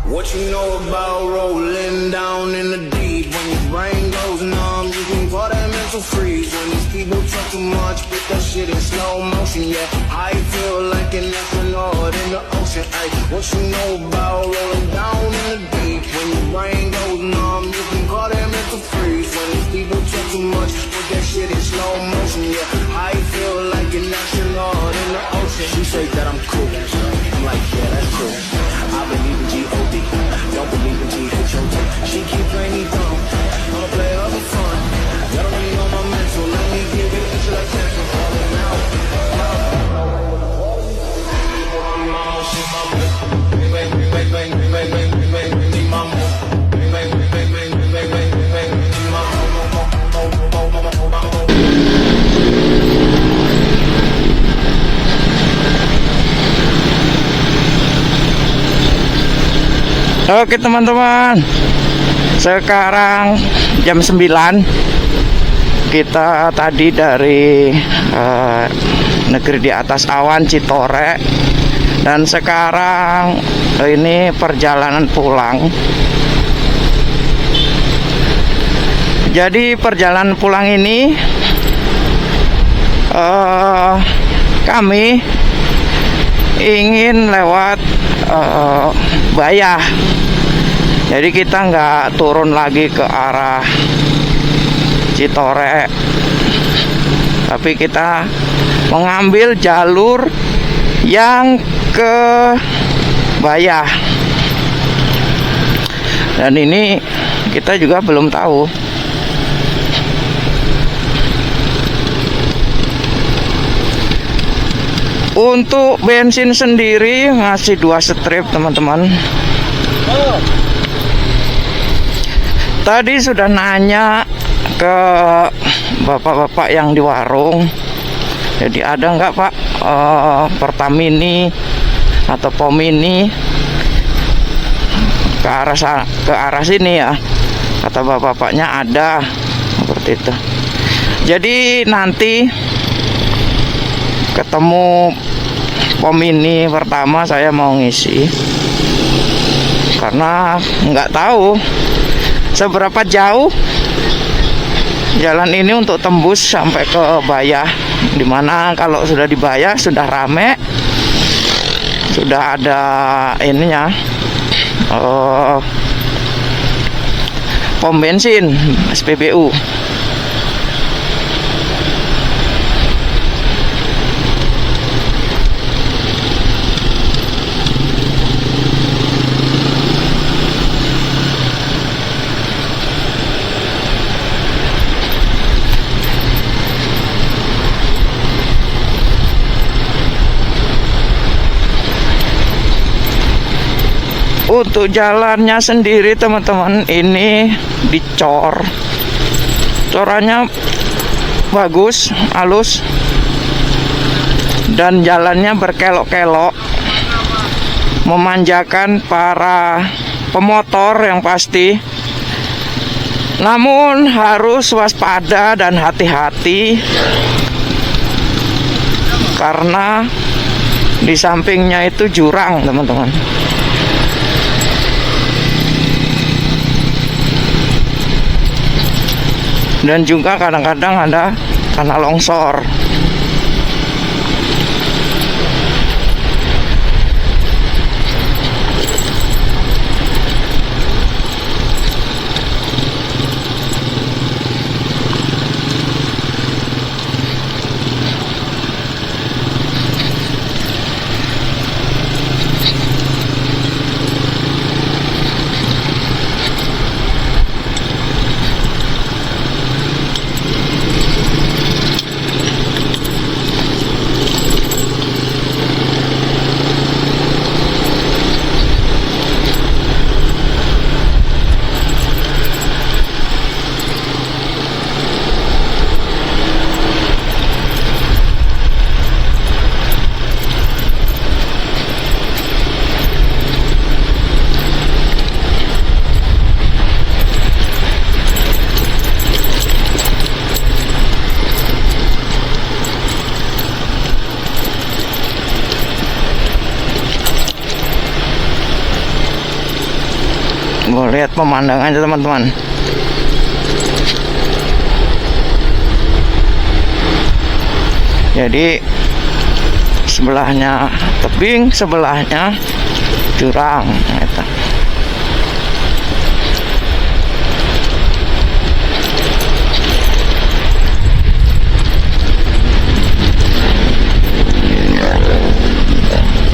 What you know about rolling down in the deep? When your brain goes numb, you can call that mental freeze. When these people talk too much, put that shit in slow motion. Yeah, I feel like an astronaut in the ocean. Ay, what you know about rolling down in the deep? When your brain goes numb, you can call that mental freeze. When these people talk too much, put that shit in slow motion. Yeah, I feel like an astronaut in the ocean. She say that I'm cool. I'm like, yeah, that's cool. I believe in G.O.D. Don't believe in G.H.O.D. She keep playing me dumb. I'ma play her for fun. Y'all don't really know my mental. Let me give it until I can't fall out. Oke teman-teman, sekarang jam 9. Kita tadi dari negeri di atas awan Citore, dan sekarang ini perjalanan pulang. Jadi perjalanan pulang ini kami ingin lewat Bayah. Jadi kita nggak turun lagi ke arah Citore, tapi kita mengambil jalur yang ke Bayah. Dan ini kita juga belum tahu. Untuk bensin sendiri masih 2 strip teman-teman. Tadi sudah nanya ke bapak-bapak yang di warung, jadi ada nggak Pak Pertamini atau Pomini ke arah sini ya? Kata bapak-bapaknya ada, seperti itu. Jadi nanti ketemu Pomini pertama saya mau ngisi, karena nggak tahu seberapa jauh jalan ini untuk tembus sampai ke Bayah. Dimana kalau sudah di Bayah sudah rame, sudah ada ininya pom bensin SPBU. Untuk jalannya sendiri teman-teman, ini dicor, corannya bagus, halus, dan jalannya berkelok-kelok, memanjakan para pemotor yang pasti. Namun harus waspada dan hati-hati, karena di sampingnya itu jurang teman-teman. Dan juga kadang-kadang ada tanah longsor. Gue lihat pemandangannya teman-teman. Jadi sebelahnya tebing, sebelahnya jurang. Gitu.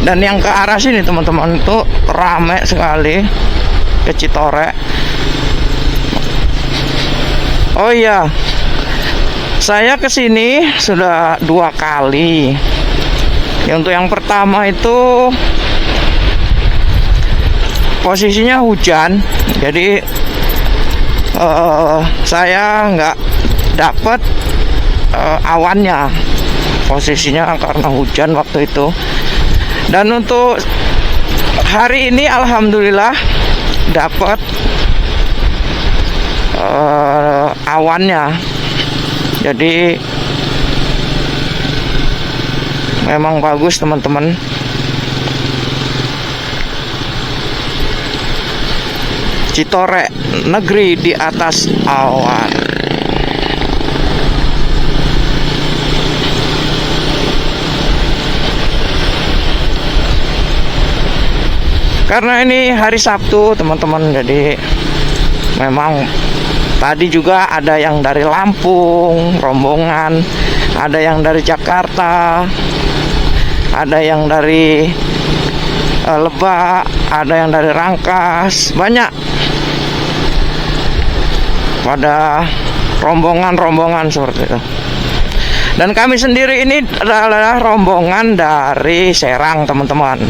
Dan yang ke arah sini teman-teman itu rame sekali, ke Citore. Oh iya, saya kesini sudah 2 kali. Ya, untuk yang pertama itu posisinya hujan, jadi saya nggak dapet awannya, posisinya karena hujan waktu itu. Dan untuk hari ini alhamdulillah dapat awannya. Jadi memang bagus teman-teman. Citore, negeri di atas awan. Karena ini hari Sabtu teman-teman, jadi memang tadi juga ada yang dari Lampung rombongan, ada yang dari Jakarta, ada yang dari Lebak, ada yang dari Rangkas, banyak pada rombongan-rombongan seperti itu. Dan kami sendiri ini adalah rombongan dari Serang teman-teman.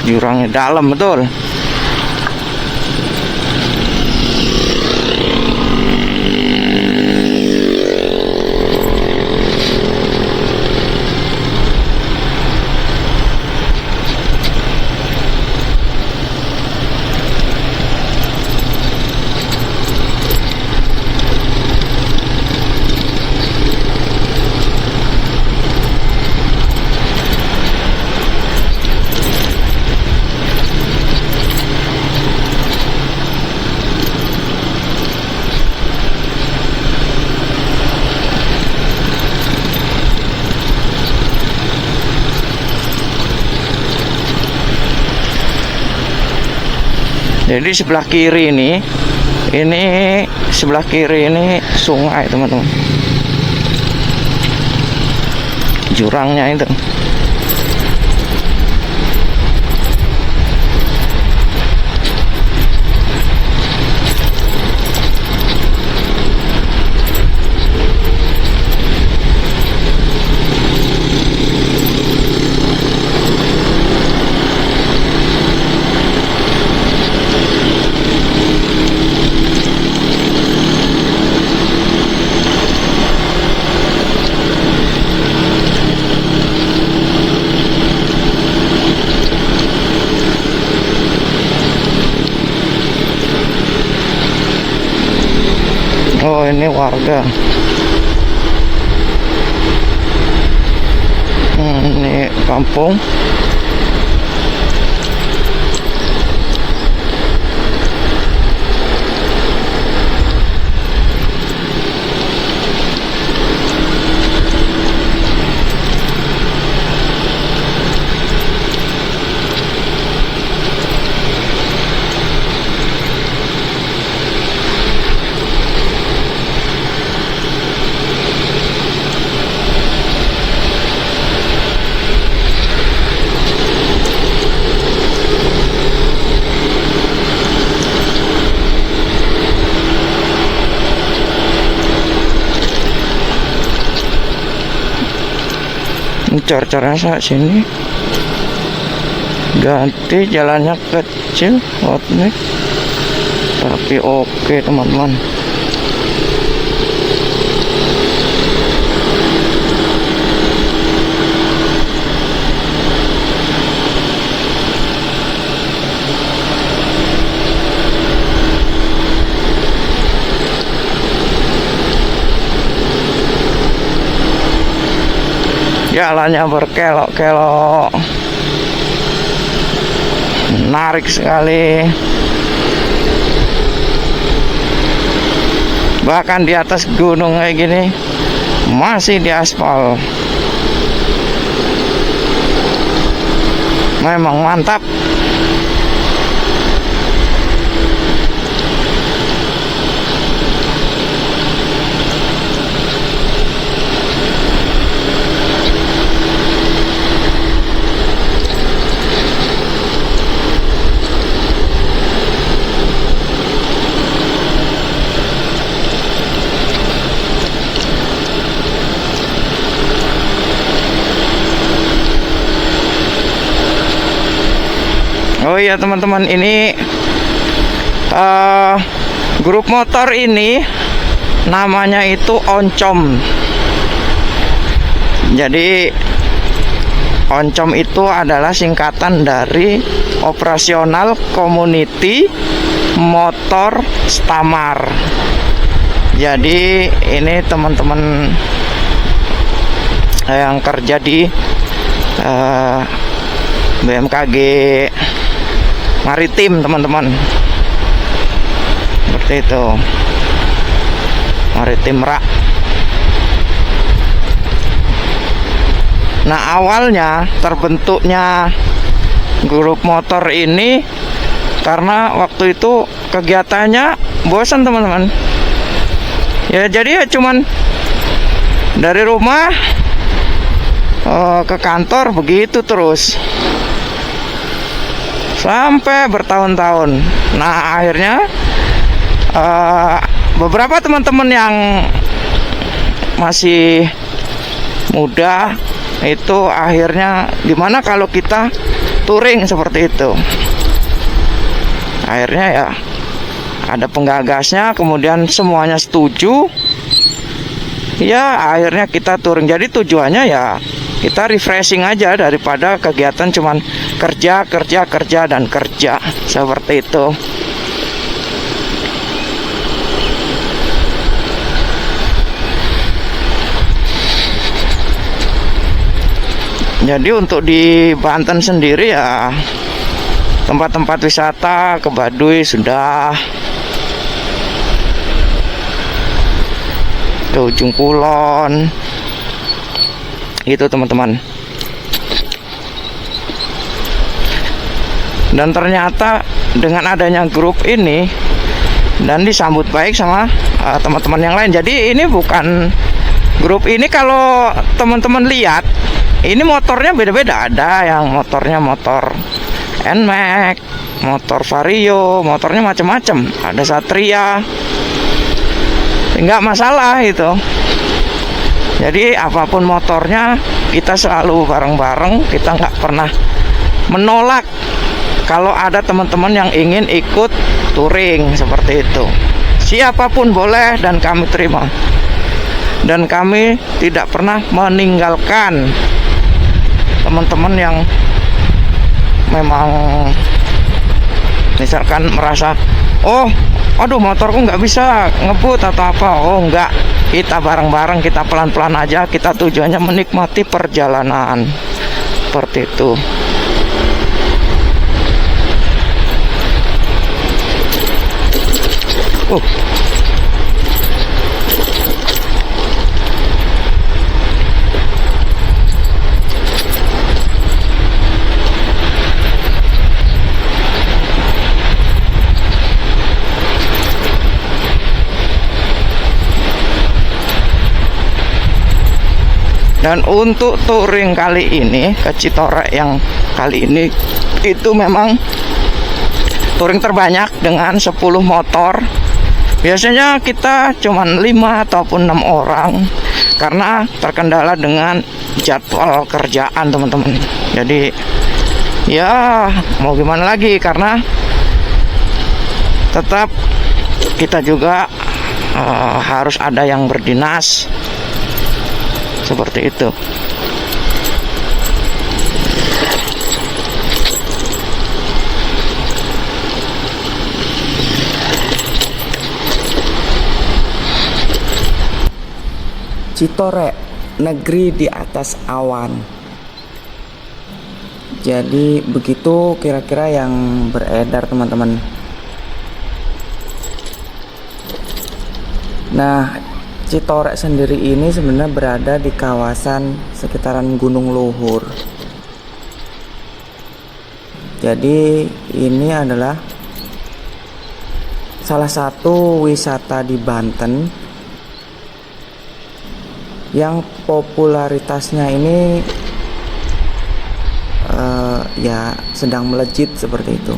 Jurangnya dalam betul. Jadi sebelah kiri ini sebelah kiri ini sungai teman-teman. Jurangnya itu. Oh, ini warga. Ini kampung. cor-cornya saat sini. Ganti jalannya kecil, nih. Tapi oke teman-teman. Jalannya berkelok-kelok, menarik sekali. Bahkan di atas gunung kayak gini masih di aspal. Memang mantap. Oh iya teman-teman, ini grup motor ini namanya itu Oncom. Jadi Oncom itu adalah singkatan dari Operasional Community Motor Stamar. Jadi ini teman-teman yang kerja di BMKG Maritim teman-teman, seperti itu, Maritim Rak. Nah, awalnya terbentuknya grup motor ini karena waktu itu kegiatannya bosan teman-teman. Ya jadi ya cuman dari rumah ke kantor begitu terus sampai bertahun-tahun. Nah akhirnya beberapa teman-teman yang masih muda itu akhirnya gimana kalau kita touring seperti itu. Akhirnya ya ada penggagasnya, kemudian semuanya setuju. Ya akhirnya kita touring. Jadi tujuannya ya kita refreshing aja daripada kegiatan cuman kerja dan kerja seperti itu. Jadi untuk di Banten sendiri ya tempat-tempat wisata ke Baduy sudah, ke Ujung Kulon gitu teman-teman. Dan ternyata dengan adanya grup ini dan disambut baik sama teman-teman yang lain. Jadi ini bukan grup ini, kalau teman-teman lihat ini motornya beda-beda. Ada yang motornya motor NMAX, motor Vario, motornya macam-macam. Ada Satria, nggak masalah itu. Jadi apapun motornya kita selalu bareng-bareng. Kita nggak pernah menolak kalau ada teman-teman yang ingin ikut touring seperti itu. Siapapun boleh dan kami terima. Dan kami tidak pernah meninggalkan teman-teman yang memang misalkan merasa, oh aduh motorku nggak bisa ngebut atau apa. Oh enggak, kita bareng-bareng, kita pelan-pelan aja. Kita tujuannya menikmati perjalanan seperti itu. Dan untuk touring kali ini ke Citorek yang kali ini itu memang touring terbanyak dengan 10 motor. Biasanya kita cuman 5 ataupun 6 orang. karena terkendala dengan jadwal kerjaan teman-teman. Jadi ya mau gimana lagi, karena tetap kita juga harus ada yang berdinas seperti itu. Citore, negeri di atas awan. Jadi begitu kira-kira yang beredar teman-teman. Nah, Citore sendiri ini sebenarnya berada di kawasan sekitaran Gunung Luhur. Jadi ini adalah salah satu wisata di Banten yang popularitasnya ini ya sedang melejit seperti itu.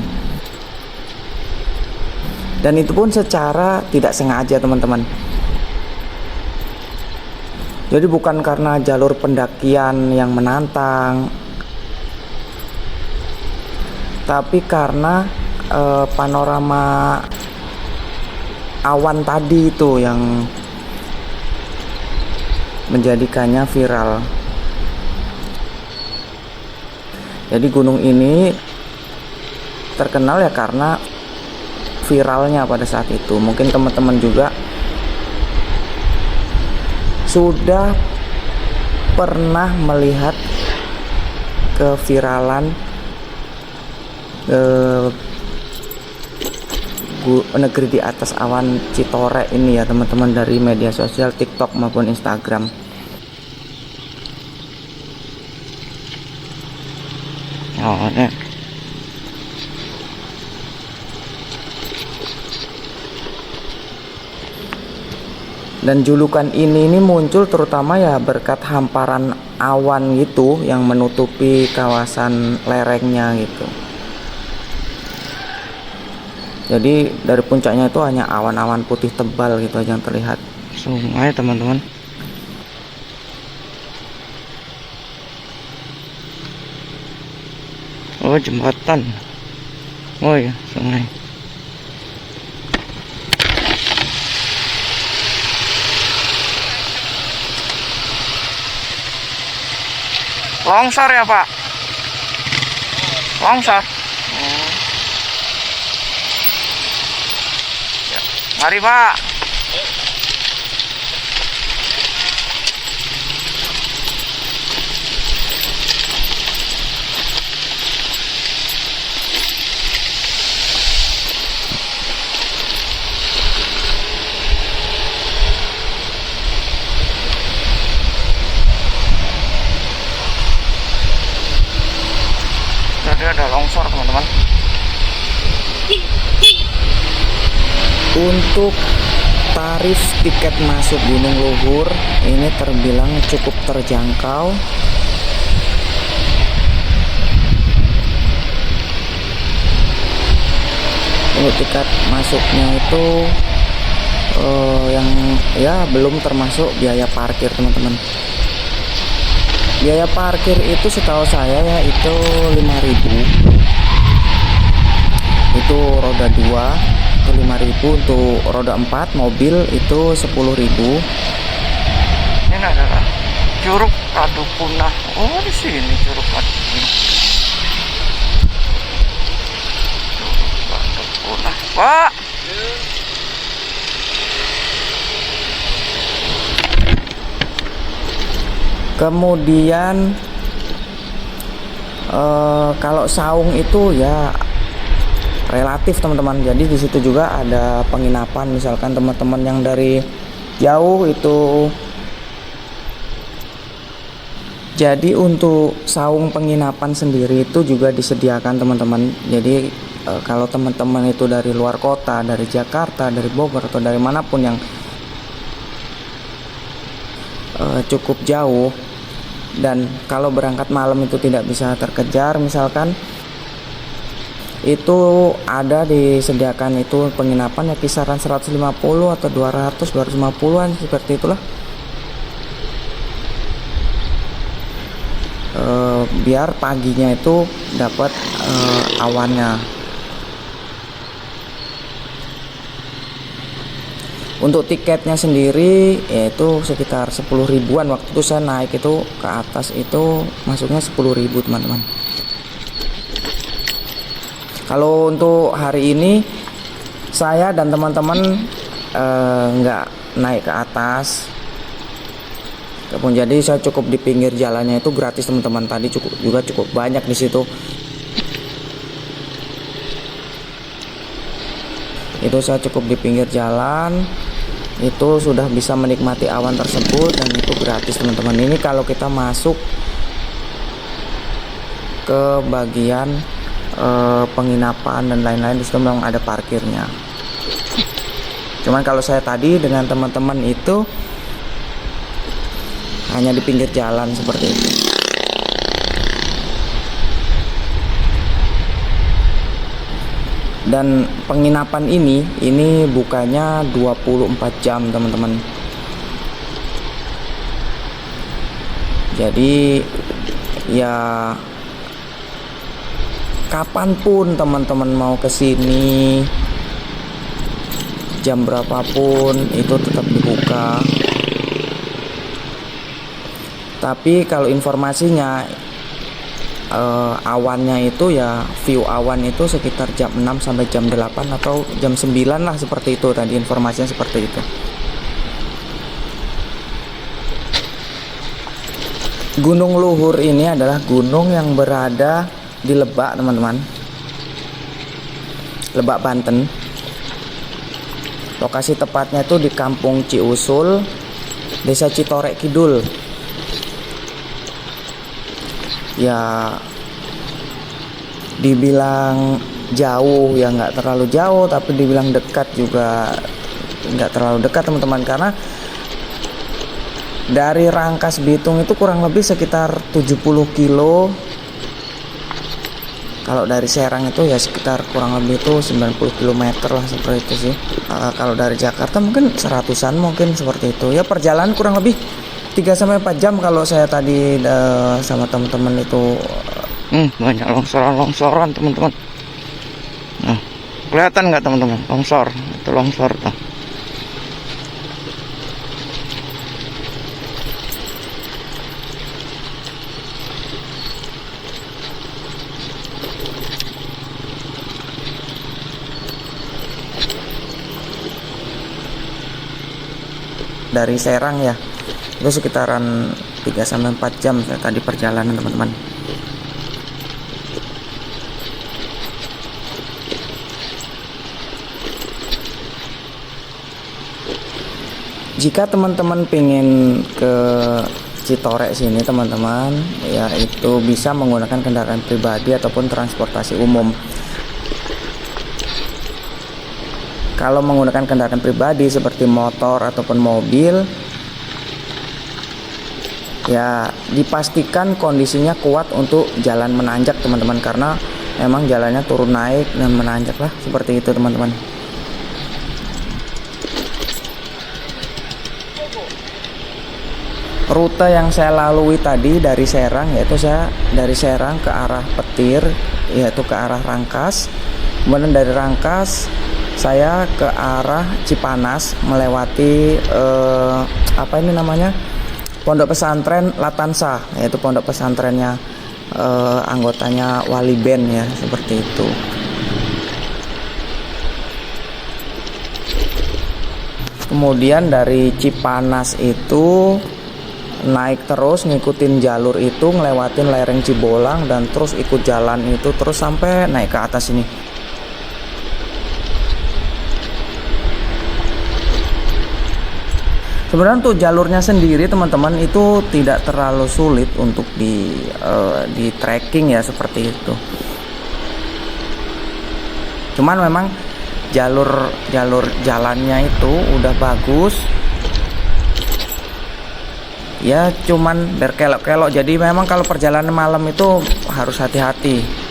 Dan itu pun secara tidak sengaja teman-teman. Jadi bukan karena jalur pendakian yang menantang, tapi karena panorama awan tadi itu yang menjadikannya viral. Jadi gunung ini terkenal ya karena viralnya pada saat itu. Mungkin teman-teman juga sudah pernah melihat keviralan negeri di atas awan Citore ini ya teman-teman, dari media sosial TikTok maupun Instagram. Oh, ini. Dan julukan ini muncul terutama ya berkat hamparan awan gitu yang menutupi kawasan lerengnya gitu. Jadi dari puncaknya itu hanya awan-awan putih tebal gitu aja yang terlihat. Sungai teman-teman. Oh, jembatan. Oh ya, sungai. Longsor ya Pak? Longsor. Ya. Mari Pak. Jadi ada longsor teman-teman. Untuk tarif tiket masuk Gunung Luhur ini terbilang cukup terjangkau. Untuk tiket masuknya itu yang ya belum termasuk biaya parkir teman-teman. Biaya parkir itu setahu saya ya itu 5.000. Itu roda 2 itu 5.000, untuk roda 4 mobil itu 10.000. Ini adalah Curug Radupunah. Oh, di sini Curug Radupunah. Curug Radupunah. Pak. Kemudian kalau saung itu ya relatif teman-teman. Jadi di situ juga ada penginapan, misalkan teman-teman yang dari jauh itu. Jadi untuk saung penginapan sendiri itu juga disediakan teman-teman. Jadi kalau teman-teman itu dari luar kota, dari Jakarta, dari Bogor atau dari manapun yang cukup jauh, dan kalau berangkat malam itu tidak bisa terkejar misalkan, itu ada disediakan itu penginapan ya kisaran 150 atau 200 250-an seperti itulah. biar paginya itu dapat awannya. Untuk tiketnya sendiri yaitu sekitar 10 ribuan. Waktu itu saya naik itu ke atas itu masuknya 10 ribu teman-teman. Kalau untuk hari ini saya dan teman-teman nggak naik ke atas kebun, jadi saya cukup di pinggir jalannya, itu gratis teman-teman. Tadi cukup banyak di situ. Itu saya cukup di pinggir jalan, itu sudah bisa menikmati awan tersebut dan itu gratis teman-teman. Ini kalau kita masuk ke bagian penginapan dan lain-lain, disitu memang ada parkirnya. Cuman kalau saya tadi dengan teman-teman itu hanya di pinggir jalan seperti itu. Dan penginapan ini bukanya 24 jam teman-teman. Jadi ya kapanpun teman-teman mau ke sini, jam berapapun itu tetap dibuka. Tapi kalau informasinya awannya itu ya, view awan itu sekitar jam 6 sampai jam 8 atau jam 9 lah, seperti itu tadi informasinya, seperti itu. Gunung Luhur ini adalah gunung yang berada di Lebak teman-teman, Lebak Banten. Lokasi tepatnya itu di Kampung Ciusul, Desa Citorek Kidul. Ya dibilang jauh ya nggak terlalu jauh, tapi dibilang dekat juga nggak terlalu dekat teman-teman, karena dari Rangkas Bitung itu kurang lebih sekitar 70 kilo. Kalau dari Serang itu ya sekitar kurang lebih itu 90 km lah, seperti itu sih. Kalau dari Jakarta mungkin 100-an mungkin, seperti itu ya. Perjalanan kurang lebih 3-4 jam kalau saya tadi sama teman-teman itu. Banyak longsoran teman-teman. Nah, kelihatan nggak teman-teman? Longsor, itu longsor tuh. Dari Serang ya, itu sekitaran 3-4 jam saya tadi perjalanan teman-teman. Jika teman-teman pengen ke Citorek sini teman-teman, ya itu bisa menggunakan kendaraan pribadi ataupun transportasi umum. Kalau menggunakan kendaraan pribadi seperti motor ataupun mobil, ya dipastikan kondisinya kuat untuk jalan menanjak teman-teman, karena memang jalannya turun naik dan menanjak lah, seperti itu teman-teman. Rute yang saya lalui tadi dari Serang, yaitu saya dari Serang ke arah Petir, yaitu ke arah Rangkas. Kemudian dari Rangkas saya ke arah Cipanas melewati Pondok Pesantren Latansa, yaitu pondok pesantrennya anggotanya Wali Band ya, seperti itu. Kemudian dari Cipanas itu naik terus, ngikutin jalur itu, ngelewatin lereng Cibolang dan terus ikut jalan itu terus sampai naik ke atas ini. Sebenarnya untuk jalurnya sendiri teman-teman itu tidak terlalu sulit untuk di trekking ya, seperti itu. Cuman memang jalur jalannya itu udah bagus. Ya cuman berkelok-kelok, jadi memang kalau perjalanan malam itu harus hati-hati.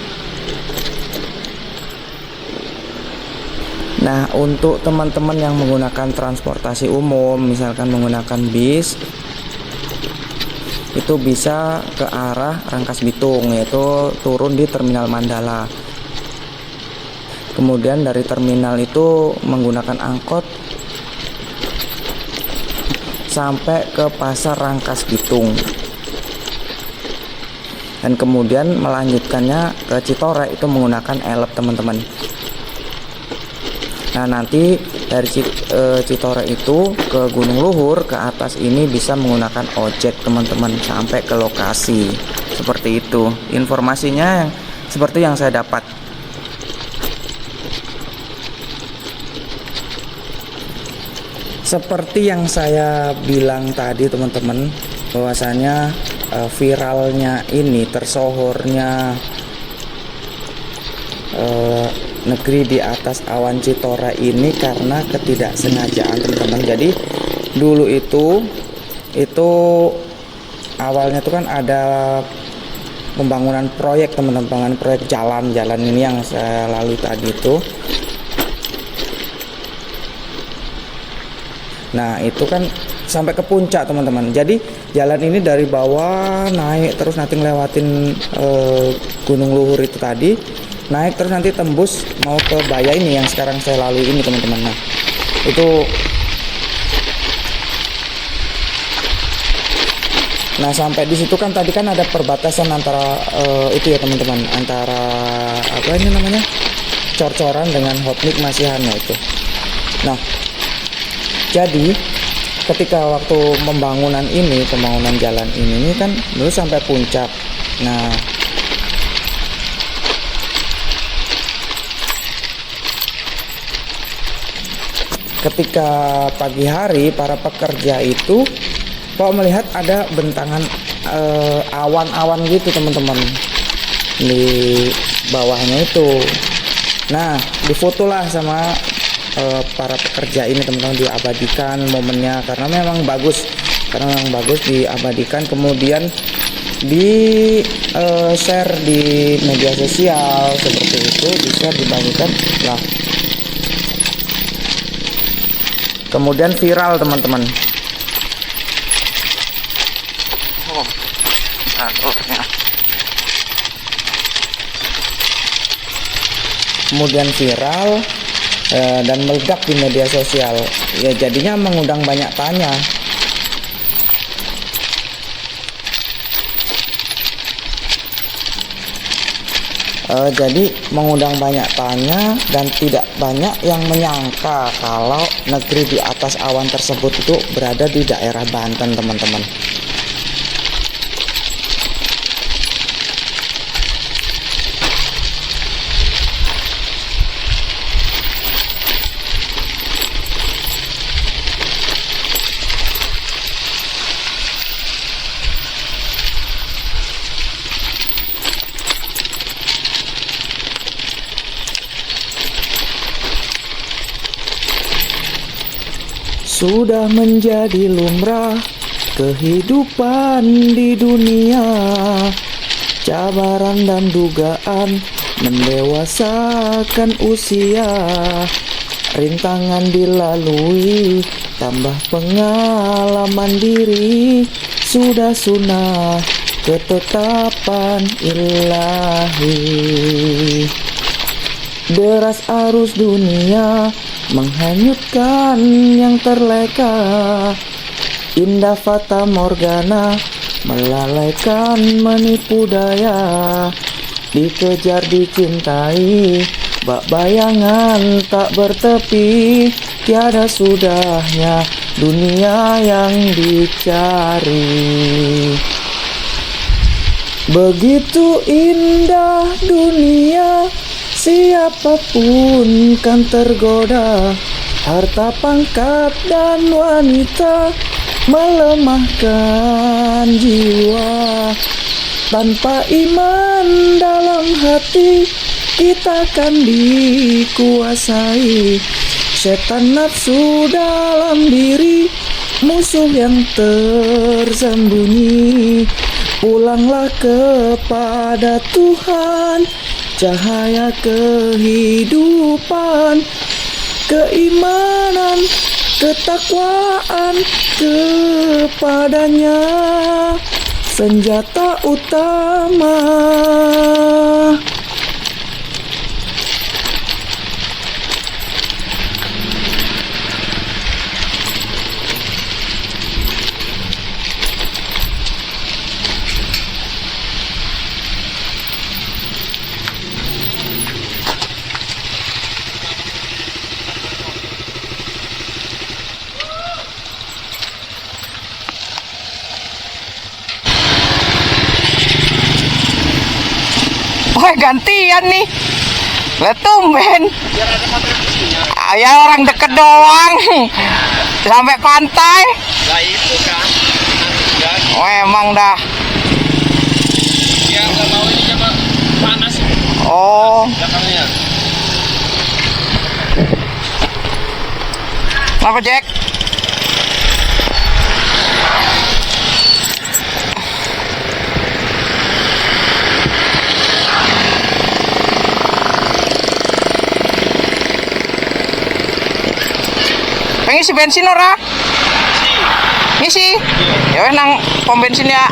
Nah, untuk teman-teman yang menggunakan transportasi umum, misalkan menggunakan bis, itu bisa ke arah Rangkas Bitung, yaitu turun di Terminal Mandala. Kemudian dari terminal itu menggunakan angkot sampai ke Pasar Rangkas Bitung, dan kemudian melanjutkannya ke Citorek itu menggunakan elep, teman-teman. Nah, nanti dari Citorek itu ke Gunung Luhur ke atas ini bisa menggunakan ojek, teman-teman, sampai ke lokasi. Seperti itu informasinya, seperti yang saya dapat. Seperti yang saya bilang tadi, teman-teman, bahwasanya viralnya ini, tersohornya negeri di atas awan Citorek ini karena ketidaksengajaan, teman-teman. Jadi dulu itu awalnya itu kan ada pembangunan proyek, teman-teman, proyek jalan ini yang saya lalui tadi itu. Nah, itu kan sampai ke puncak, teman-teman. Jadi jalan ini dari bawah naik terus nanti ngelewatin Gunung Luhur itu tadi, naik terus nanti tembus mau ke Baya ini yang sekarang saya lalui ini, teman-teman. Nah, itu sampai di situ kan tadi kan ada perbatasan antara itu ya, teman-teman, antara apa ini namanya, Cor-Coran dengan Hotnik Masihannya itu. Nah, jadi ketika waktu pembangunan jalan ini kan dulu sampai puncak. Nah, ketika pagi hari para pekerja itu kok melihat ada bentangan awan-awan gitu, teman-teman, di bawahnya itu. Nah, difotolah sama para pekerja ini, teman-teman, diabadikan momennya karena memang bagus diabadikan, kemudian di share di media sosial seperti itu, bisa dibagikan lah, kemudian viral, teman-teman. Kemudian viral dan meledak di media sosial, ya jadinya mengundang banyak tanya. Jadi mengundang banyak tanya dan tidak banyak yang menyangka kalau negeri di atas awan tersebut itu berada di daerah Banten, teman-teman. Sudah menjadi lumrah kehidupan di dunia, cabaran dan dugaan mendewasakan usia, rintangan dilalui, tambah pengalaman diri, sudah sunnah ketetapan ilahi. Deras arus dunia menghanyutkan yang terleka, indah fata morgana melalaikan menipu daya, dikejar dicintai bak bayangan tak bertepi, tiada sudahnya dunia yang dicari. Begitu indah dunia, siapapun kan tergoda, harta pangkat dan wanita melemahkan jiwa. Tanpa iman dalam hati, kita kan dikuasai setan nafsu dalam diri, musuh yang tersembunyi. Pulanglah kepada Tuhan, cahaya kehidupan, keimanan, ketakwaan kepadanya. senjata utama. Wah, gantian nih. Lihat tumben. Ya orang deket doang. Sampai pantai. Lah itu kan. Oh, emang dah. Dia nggak mau ini coba panas. Oh, Belakangnya. kenapa Jack? Ngisi bensin ora? Ngisi? Ya wes nang pom bensin ya.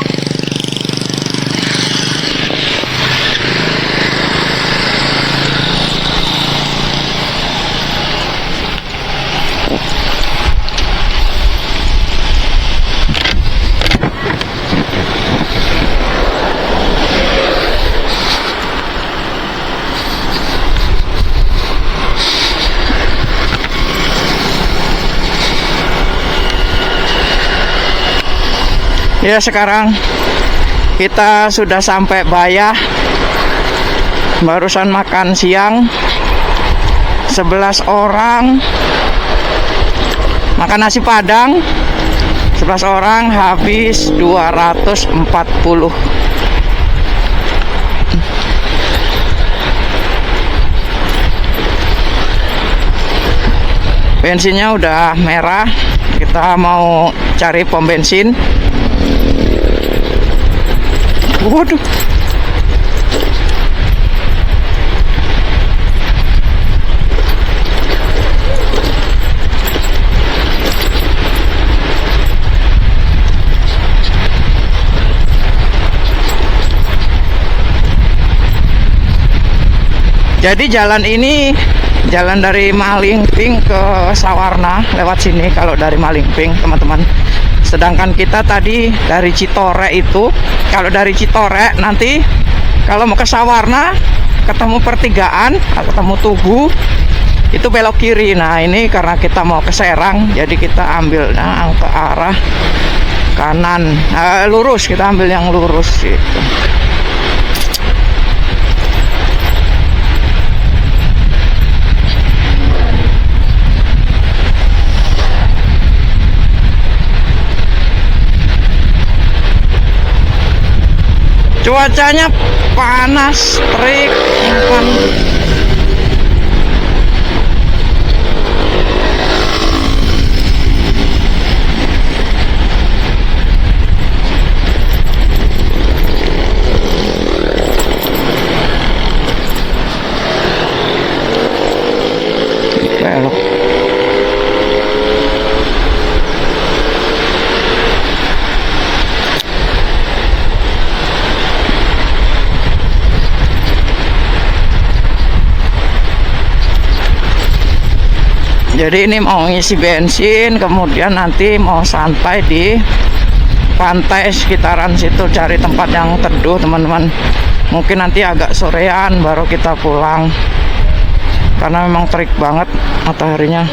Ya, sekarang kita sudah sampai Bayah. Barusan makan siang 11 orang. Makan nasi Padang 11 orang habis 240. Bensinnya udah merah. Kita mau cari pom bensin. Waduh. Jadi jalan ini jalan dari Malingping ke Sawarna lewat sini kalau dari Malingping, teman-teman. Sedangkan kita tadi dari Citorek itu, kalau dari Citorek nanti kalau mau ke Sawarna ketemu pertigaan, ketemu Tugu, itu belok kiri. Nah, ini karena kita mau ke Serang, jadi kita ambil ke arah kanan, lurus, kita ambil yang lurus gitu. Cuacanya panas, terik, belok. Jadi ini mau ngisi bensin, kemudian nanti mau santai di pantai sekitaran situ, cari tempat yang teduh, teman-teman. Mungkin nanti agak sorean baru kita pulang, karena memang terik banget mataharinya.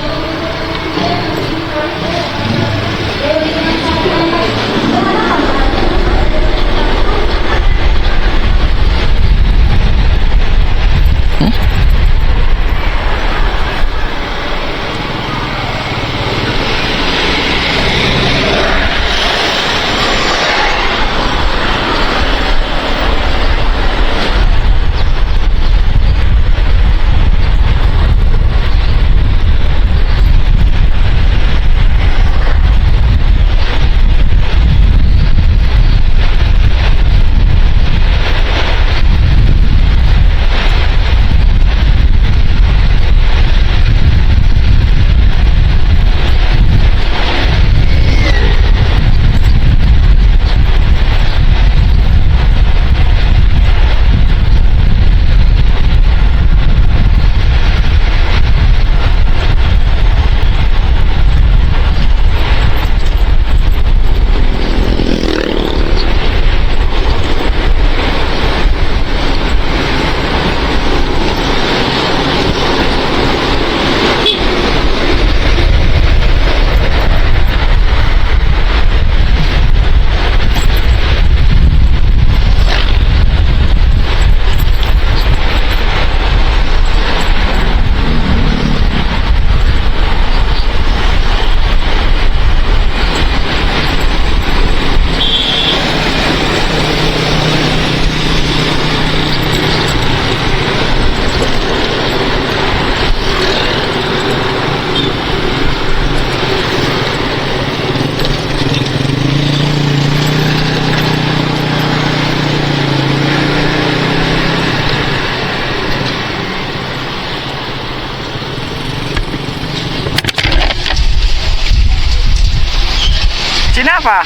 Bensinnya apa?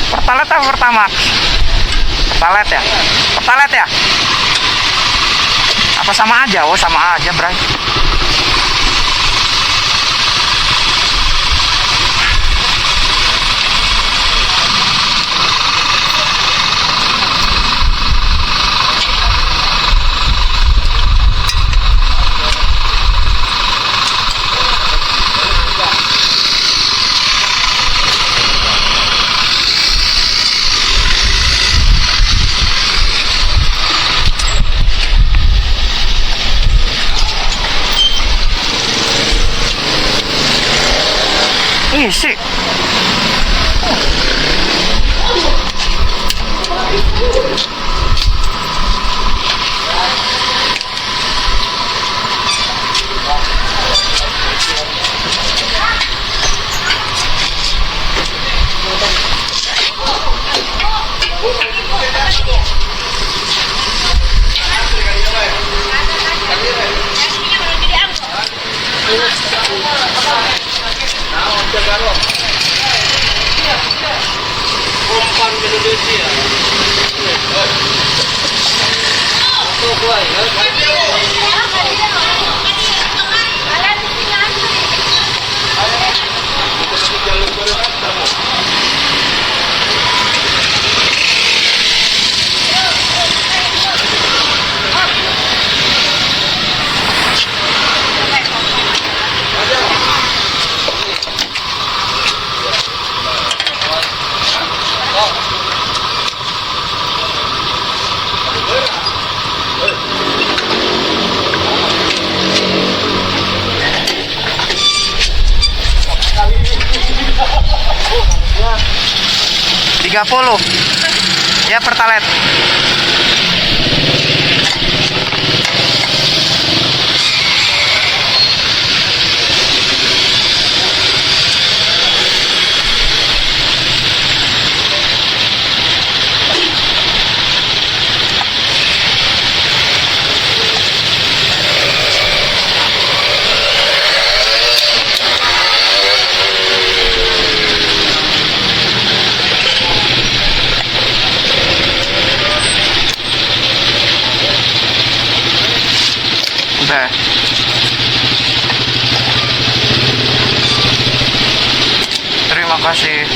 Pertalite atau Pertamax? Pertalite ya? Pertalite ya? Apa sama aja? Oh sama aja, Bray. Isi. Tiga 30 ya Pertalite. Udah. Terima kasih.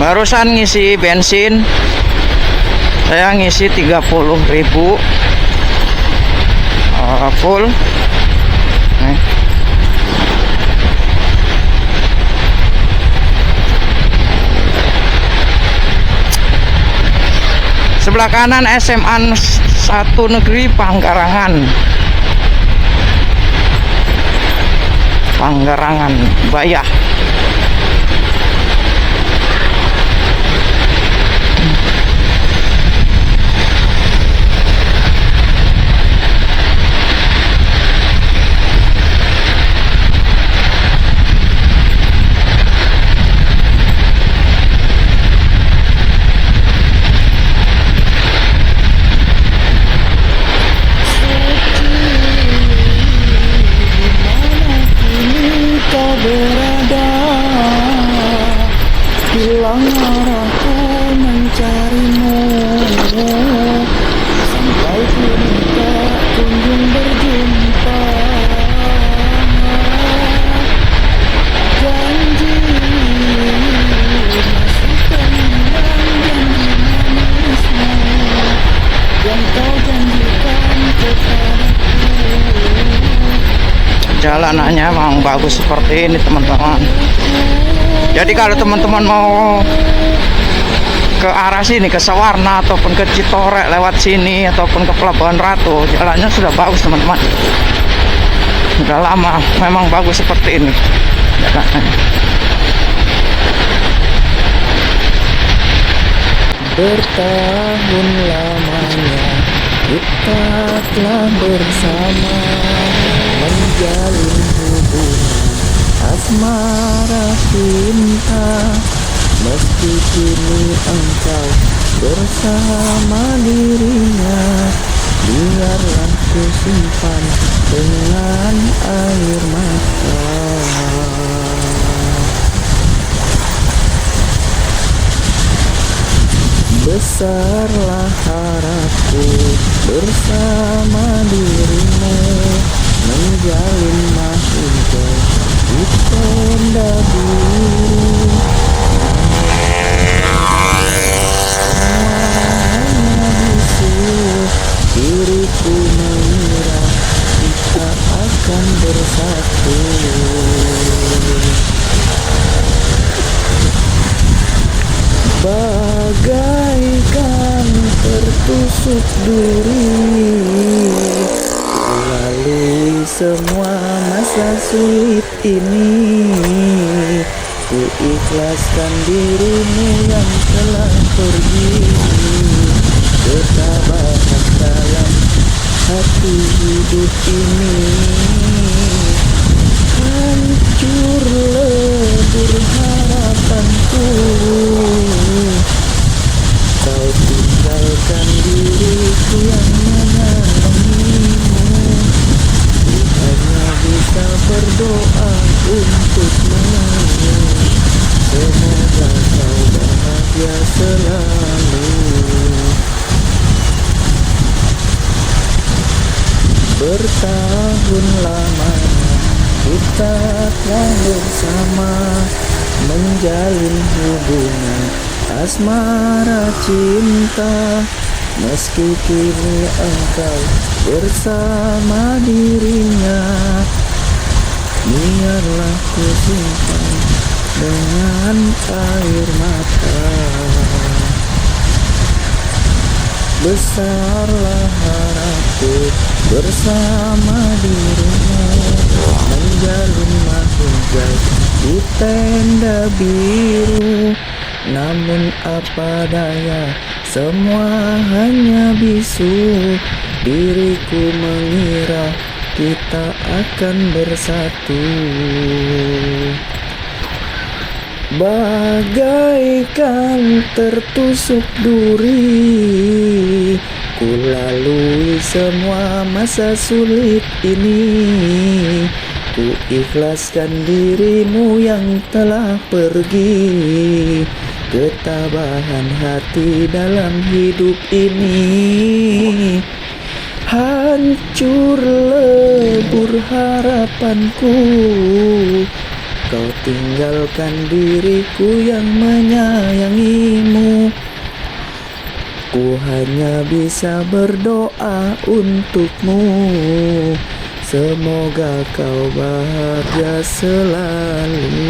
Barusan ngisi bensin saya ngisi 30.000 full. Nih. Sebelah kanan SMA 1 Negeri Panggarangan. Panggarangan Bayah. Kau berada Jalanannya memang bagus seperti ini teman-teman. Jadi kalau teman-teman mau ke arah sini, ke Sawarna ataupun ke Citorek lewat sini ataupun ke Pelabuhan Ratu, jalannya sudah bagus teman-teman. Sudah lama memang bagus seperti ini jalannya. Bertahun lamanya kita telah bersama menjalin hubungan asmara cinta. Meski kini engkau bersama dirinya, biarlah ku simpan dengan air mata. Besarlah harapku bersama dirimu, menjalin mahkota di tenda biru. Diriku mengira kita akan bersatu. Bagaikan tertusuk duri, lalui semua masa sulit ini. Ku ikhlaskan dirimu yang telah pergi, ketabahan dalam hati hidup ini. Hancur lebur harapanku, kau tinggalkan diriku yang menyayangimu. Ku hanya bisa berdoa untukmu, semoga kau bahagia selalu. Bertahun lamanya kita telah bersama menjalin hubungan asmara cinta. Meski kini engkau bersama dirinya, biarlah ku simpan dengan air mata. Besarlah harapku bersama dirimu, menjalin mahkota di tenda biru. Namun apa daya, semua hanya bisu. Diriku mengira kita akan bersatu. Bagaikan tertusuk duri, ku lalui semua masa sulit ini. Ku ikhlaskan dirimu yang telah pergi, ketabahan hati dalam hidup ini. Hancur lebur harapanku, kau tinggalkan diriku yang menyayangimu. Ku hanya bisa berdoa untukmu, semoga kau bahagia selalu.